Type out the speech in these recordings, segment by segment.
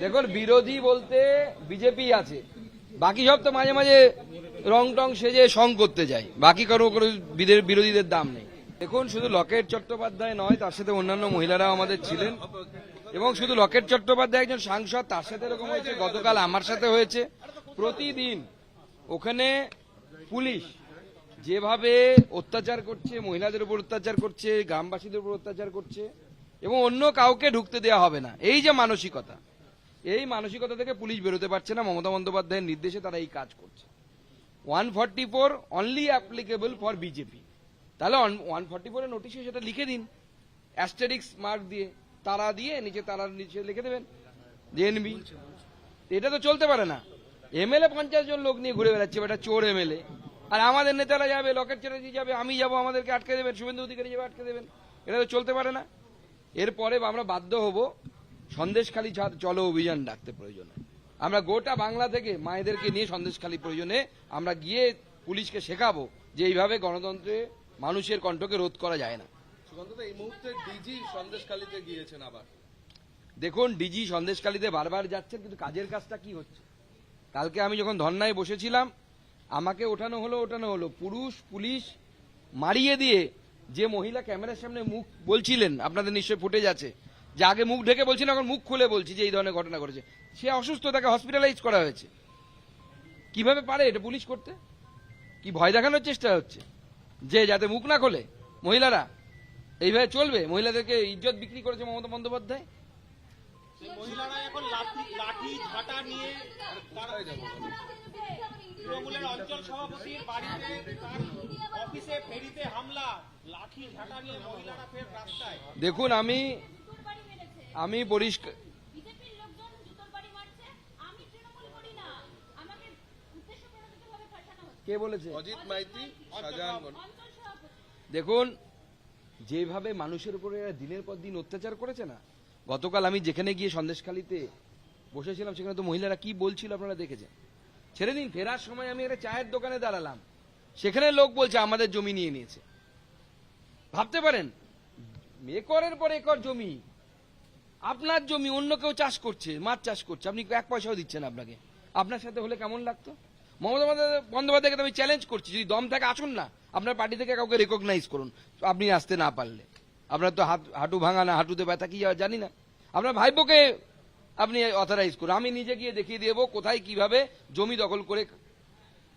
দেখুন বিরোধী বলতে বিজেপি আছে, বাকি সব তো মাঝে মাঝে রং টং সেজে সং করতে যায়, বাকি কারো কোনো বিরোধীদের দাম নেই। দেখুন শুধু লকেট চট্টোপাধ্যায় নয়, তার সাথে অন্যান্য মহিলারাও আমাদের ছিলেন, এবং শুধু লকেট চট্টোপাধ্যায় একজন সাংসদ, তার সাথে এরকম হয়েছে, গতকাল আমার সাথে হয়েছে। প্রতিদিন ওখানে পুলিশ যেভাবে অত্যাচার করছে, মহিলাদের উপর অত্যাচার করছে, গ্রামবাসীদের উপর অত্যাচার করছে, এবং অন্য কাউকে ঢুকতে দেওয়া হবে না, এই যে মানসিকতা, এই মানসিকতা থেকে পুলিশ বেরোতে পারছে না। মমতা বন্দ্যোপাধ্যায়ের নির্দেশে তারা এই কাজ করছে। 144 অনলি অ্যাপ্লিকেবল ফর বিজেপি, তাহলে 144 এর নোটিশে সেটা লিখে দিন, অ্যাস্টেরিক্স মার্ক দিয়ে, তারা দিয়ে নিচে, তারার নিচে লিখে দেবেন জেএনবি। এটা তো চলতে পারে না। এমএলএ 50 জন লোক নিয়ে ঘুরে বেড়াচ্ছে, এটা চোর এমএলএ, আর আমাদের নেতারা যাবে, লকেট চ্যাটার্জি যাবে, আমি যাবো, আমাদেরকে আটকে দেবেন, শুভেন্দু অধিকারী যাবে, আটকে দেবেন। এটা তো চলতে পারে না। এরপরে আমরা বাধ্য হব সন্দেশখালী চলো অভিযান ডাকতে, প্রয়োজনে আমরা গোটা বাংলা থেকে মায়েদেরকে নিয়ে সন্দেশখালী প্রয়োজনে আমরা গিয়ে পুলিশকে শেখাবো যে এইভাবে গণতন্ত্রে মানুষের কণ্ঠকে রোধ করা যায় না। এই মুহূর্তে ডিজি সন্দেশখালীতে গিয়েছেন আবার। দেখুন ডিজি সন্দেশখালীতে বারবার যাচ্ছেন, কিন্তু কাজের কাজটা কি হচ্ছে? কালকে আমি যখন ধর্নায় বসেছিলাম, আমাকে ওঠানো হলো পুলিশ মারিয়ে দিয়ে, যে মহিলা ক্যামেরার সামনে মুখ বলছিলেন, আপনাদের নিশ্চয়ই ফুটেজ আছে, যে আগে মুখ ঢেকে বলছিলেন, এখন মুখ খুলে বলছি যে এই ধরনের ঘটনা ঘটেছে, সে অসুস্থ, তাকে হসপিটালাইজ করা হয়েছে। কিভাবে পারে এটা পুলিশ করতে? কি ভয় দেখানোর চেষ্টা হচ্ছে যে যাতে মুখ না খোলে মহিলারা? এইভাবে চলবে? মহিলাদেরকে ইজ্জত বিক্রি করেছে মমতা বন্দ্যোপাধ্যায়। মহিলারা এখন লাঠি ঝাঁটা নিয়ে তৃণমূলের অঞ্চল সভাপতির বাড়িতে, তার অফিসে ফেরিতে হামলা, লাঠি ঝাঁটা নিয়ে মহিলারা ফের রাস্তায়। দেখুন আমি পরিষ্কার, কে বলেছে? অজিত মাইতি, শাহজাহানগঞ্জ। দেখুন যেভাবে মানুষের উপরে দিনের পর দিন অত্যাচার করেছে না, গতকাল আমি যেখানে গিয়ে সন্দেশখালীতে বসেছিলাম, সেখানে তো মহিলারা কি বলছিল আপনারা দেখেছেন। ছেড়ে দিন, ফেরার সময় আমি একটা চায়ের দোকানে দাঁড়ালাম, সেখানে লোক বলছে আমাদের জমি নিয়ে নিয়েছে। ভাবতে পারেন, একরের পর একর জমি, আপনার জমি অন্য কেউ চাষ করছে, মাছ চাষ করছে, আপনি 1 পয়সাও দিচ্ছেন। আপনার সাথে হলে কেমন লাগতো? মমতা বন্দ্যোপাধ্যায়কে আমি চ্যালেঞ্জ করছি, যদি দম থাকে আসুন না, আপনার পার্টি থেকে কাউকে রেকগনাইজ করুন। আপনি আসতে না পারলে, আপনার তো হাঁটু ভাঙা না, হাঁটুতে ব্যথা কি জানি না, আপনার ভাইপোকে আপনি অথরাইজ করুন। আমি নিজে গিয়ে দেখিয়ে দেবো কোথায় কিভাবে জমি দখল করে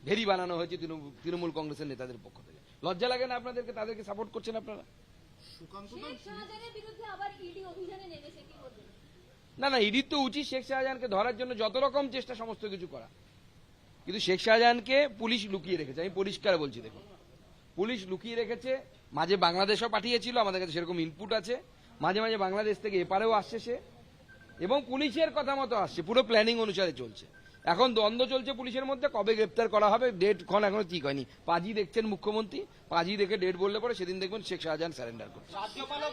ভেরি বানানো হয়েছে তৃণমূল কংগ্রেসের নেতাদের পক্ষ থেকে। লজ্জা লাগে না আপনাদেরকে? তাদেরকে সাপোর্ট করছেন আপনারা। না ইডির তো উচিত শেখ শাহজাহানকে ধরার জন্য যত রকম চেষ্টা, সমস্ত কিছু করা, কিন্তু শেখ শাহজাহানকে পুলিশ লুকিয়ে রেখেছে। আমি পরিষ্কার বলছি, দেখুন পুলিশ লুকিয়ে রেখেছে, মাঝে বাংলাদেশও পাঠিয়েছিল, আমাদের কাছে সেরকম ইনপুট আছে, মাঝে মাঝে বাংলাদেশ থেকে এপারেও আসছে সে, এবং পুলিশের কথা মতো আসছে, পুরো প্ল্যানিং অনুসারে চলছে। এখন দ্বন্দ্ব চলছে পুলিশের মধ্যে, কবে গ্রেপ্তার করা হবে, ডেট খন এখনো ঠিক হয়নি। পাজি দেখছেন মুখ্যমন্ত্রী, পাজি দেখে ডেট বললে পরে সেদিন দেখবেন শেখ শাহজাহান সারেন্ডার করছে। রাজ্যপালও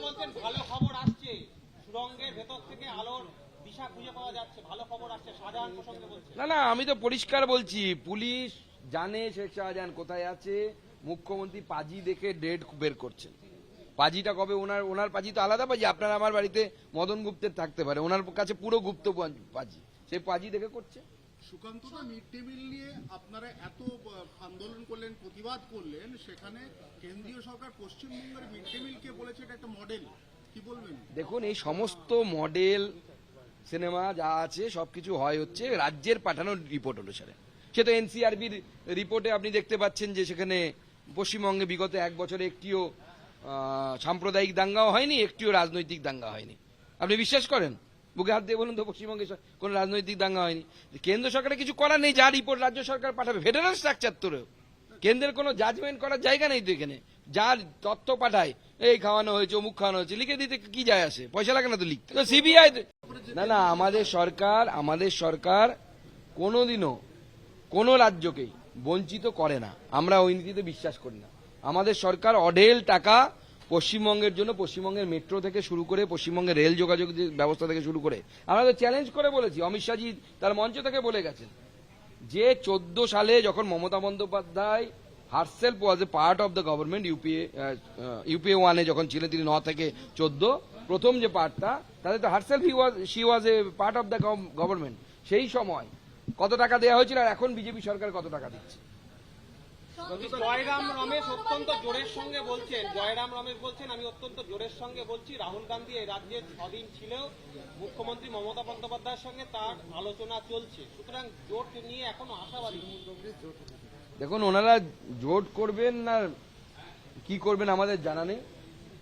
বলছেন ভালো খবর আসছে, সুড়ঙ্গের ভেতর থেকে আলোর দিশা খুঁজে পাওয়া যাচ্ছে, ভালো খবর আসছে, শাহজাহান প্রসঙ্গে বলছেন। না আমি তো পরিষ্কার বলছি, পুলিশ জানে শেখ শাহজাহান কোথায় আছে, মুখ্যমন্ত্রী পাজি দেখে ডেট বের করছেন। পাজিটা কবে, ওনার পাজি তো আলাদা পাজি, আপনার আমার বাড়িতে মদন গুপ্তের থাকতে পারে, ওনার কাছে পুরো গুপ্ত পাজি, সেই পাজি দেখে করছে। সুকান্তদা, মিড ডে মিল নিয়ে আপনারা এত আন্দোলন করলেন, প্রতিবাদ করলেন, সেখানে কেন্দ্রীয় সরকার পশ্চিমবঙ্গের মিড ডে মিলকে বলেছে এটা একটা মডেল, কি বলবেন? দেখুন এই সমস্ত মডেল সিনেমা যা আছে সবকিছু হচ্ছে রাজ্যের পাঠানো রিপোর্ট অনুসারে। সে তো এনসিআরবির রিপোর্টে আপনি দেখতে পাচ্ছেন যে সেখানে পশ্চিমবঙ্গে বিগত 1 বছরে একটিও সাম্প্রদায়িক দাঙ্গাও হয়নি, একটিও রাজনৈতিক দাঙ্গা হয়নি। আপনি বিশ্বাস করেন? বুকে হাত দিয়ে বলুন তো, পশ্চিমবঙ্গে কোন রাজনৈতিক দাঙ্গা হয়নি। কেন্দ্র সরকারের কিছু করার নেই, যা রিপোর্ট রাজ্য সরকার পাঠাবে। ফেডারেল স্ট্রাকচার তো, কেন্দ্রের কোনো জাজমেন্ট করার জায়গা নেই তো এখানে। যার তথ্য পাঠায়, এই খাওয়ানো হয়েছে, অমুক খাওয়ানো হয়েছে, লিখে দিতে কি যায় আসে? পয়সা লাগে না তো লিখতে। তো সিবিআই না আমাদের সরকার কোনোদিনও কোনো রাজ্যকেই বঞ্চিত করে না। আমরা ওই নীতিতে বিশ্বাস করি না। আমাদের সরকার অঢেল টাকা পশ্চিমবঙ্গের জন্য, পশ্চিমবঙ্গের মেট্রো থেকে শুরু করে, পশ্চিমবঙ্গের রেল যোগাযোগ ব্যবস্থা থেকে শুরু করে, আমরা তো চ্যালেঞ্জ করে বলেছি, অমিত শাহজি তার মঞ্চ থেকে বলে গেছেন যে 14 সালে যখন Mamata Bandyopadhyay herself was a part of the government, UPA 1-এ যখন ছিলেন তিনি, 9 থেকে 14, প্রথম যে পার্টটা, তাহলে তো herself she was a part of the government. সেই সময় কত টাকা দেওয়া হয়েছিল আর এখন বিজেপি সরকার কত টাকা দিচ্ছে? জয়রাম রমেশ অত্যন্ত জোরের সঙ্গে বলছেন, জয়রাম রমেশ বলছেন আমি অত্যন্ত জোরের সঙ্গে বলছি, রাহুল গান্ধী এই রাজ্যে 6 দিন ছিলেও মুখ্যমন্ত্রী মমতা বন্দ্যোপাধ্যায়ের সঙ্গে তার আলোচনা চলছে, সুতরাং জোট নিয়ে এখনো আশাবাদী। দেখুন, ওনারা জোট করবেন না কি করবেন আমাদের জানা নেই,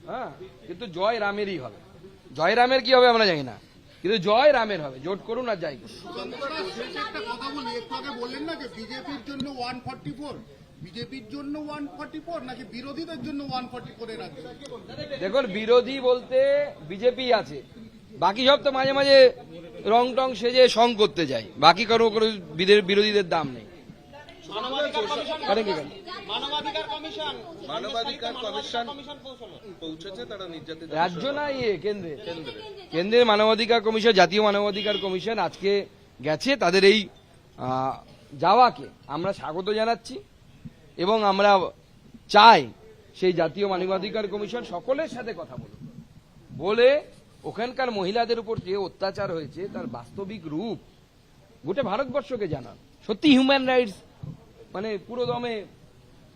হ্যাঁ, কিন্তু জয় রামেরই হবে। জয় রামের কি হবে আমরা জানি না, কিন্তু জয় রামের হবে। জোট করুন আর যাই করুন। একটা কথা বলি, একটু আগে বললেন না যে বিজেপির জন্য 144, বিজেপির জন্য 144 নাকি বিরোধীদের জন্য 144 এর আছে? দেখুন, বিরোধী বলতে বিজেপি আছে, বাকি সব তো মাঝে মাঝে রং টং সেজে সং করতে যায়, বাকি কোনো বিরোধীদের দাম নেই। মানবাধিকার কমিশন পৌঁছেছে, তারা নির্যাতিত রাজ্য না কেন্দ্রের মানবাধিকার কমিশন, জাতীয় মানবাধিকার কমিশন আজকে গেছে। তাদের এই যাওয়াকে আমরা স্বাগত জানাচ্ছি এবং আমরা চাই সেই জাতীয় মানবাধিকার কমিশন সকলের সাথে কথা বলে ওখানকার মহিলাদের উপর যে অত্যাচার হয়েছে তার বাস্তবিক রূপ গোটা ভারতবর্ষকে জানান। সত্যি হিউম্যান রাইটস মানে পুরো দমে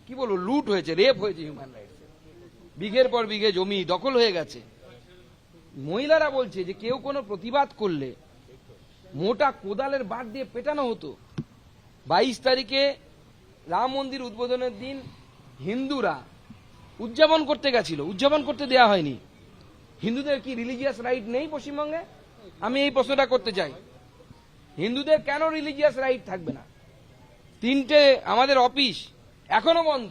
কি বলবো, লুট হয়েছে, রেপ হয়েছে হিউম্যান রাইটস। বিঘের পর বিঘে জমি দখল হয়ে গেছে। মহিলারা বলছে যে কেউ কোনো প্রতিবাদ করলে মোটা কোদালের বাট দিয়ে পেটানো হতো। 22 তারিখে রাম মন্দির উদ্বোধনের দিন হিন্দুরা উদযাপন করতে গেছিল, উদযাপন করতে দেয়া হয়নি। হিন্দুদের কি রিলিজিয়াস রাইট নেই পশ্চিমবঙ্গে? আমি এই প্রশ্নটা করতে চাই, হিন্দুদের কেন রিলিজিয়াস রাইট থাকবে না? 3টে আমাদের অফিস এখনো বন্ধ।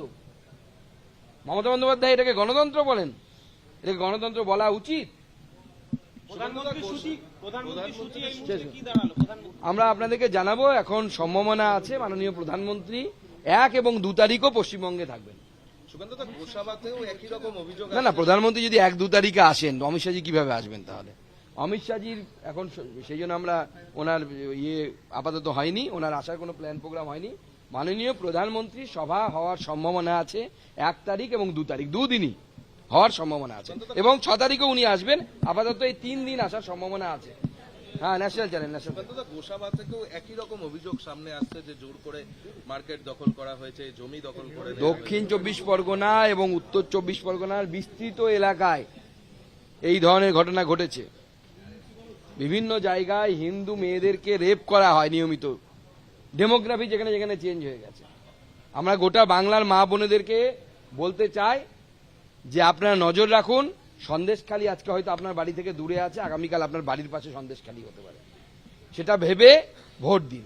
মমতা বন্দ্যোপাধ্যায় এটাকে গণতন্ত্র বলেন? এটাকে গণতন্ত্র বলা উচিত? আমরা আপনাদেরকে জানাবো, এখন সম্ভাবনা আছে মাননীয় প্রধানমন্ত্রী 1 এবং 2 তারিখও পশ্চিমবঙ্গে থাকবেন। না, প্রধানমন্ত্রী যদি 1-2 তারিখে আসেন, অমিত শাহজি কিভাবে আসবেন তাহলে? অমিত শাহজির এখন সেই জন্য আমরা ওনার আপাতত হয়নি, ওনার আসার কোনো প্ল্যান প্রোগ্রাম হয়নি। মাননীয় প্রধানমন্ত্রী সভা হওয়ার সম্ভাবনা আছে 1 তারিখ এবং 2 তারিখ, 2 দিনই হওয়ার সম্ভাবনা আছে, এবং 6 তারিখও উনি আসবেন। আপাতত এই 3 দিন আসার সম্ভাবনা আছে। হ্যাঁ, ন্যাশনাল চ্যানেল। গোসাবা থেকেও একই রকম অভিযোগ সামনে আসছে যে জোর করে মার্কেট দখল করা হয়েছে, জমি দখল করে। দক্ষিণ 24 পরগনা এবং উত্তর 24 পরগনার বিস্তৃত এলাকায় এই ধরনের ঘটনা ঘটেছে। বিভিন্ন জায়গায় হিন্দু মেয়েদেরকে রেপ করা হয় নিয়মিত। ডেমোগ্রাফি যেখানে যেখানে চেঞ্জ হয়ে গেছে। আমরা গোটা বাংলার মা বোনেদেরকে বলতে চাই যে আপনারা নজর রাখুন। সন্দেশখালী আজকে হয়তো আপনার বাড়ি থেকে দূরে আছে, আগামীকাল আপনার বাড়ির পাশে সন্দেশখালী হতে পারে, সেটা ভেবে ভোট দিন।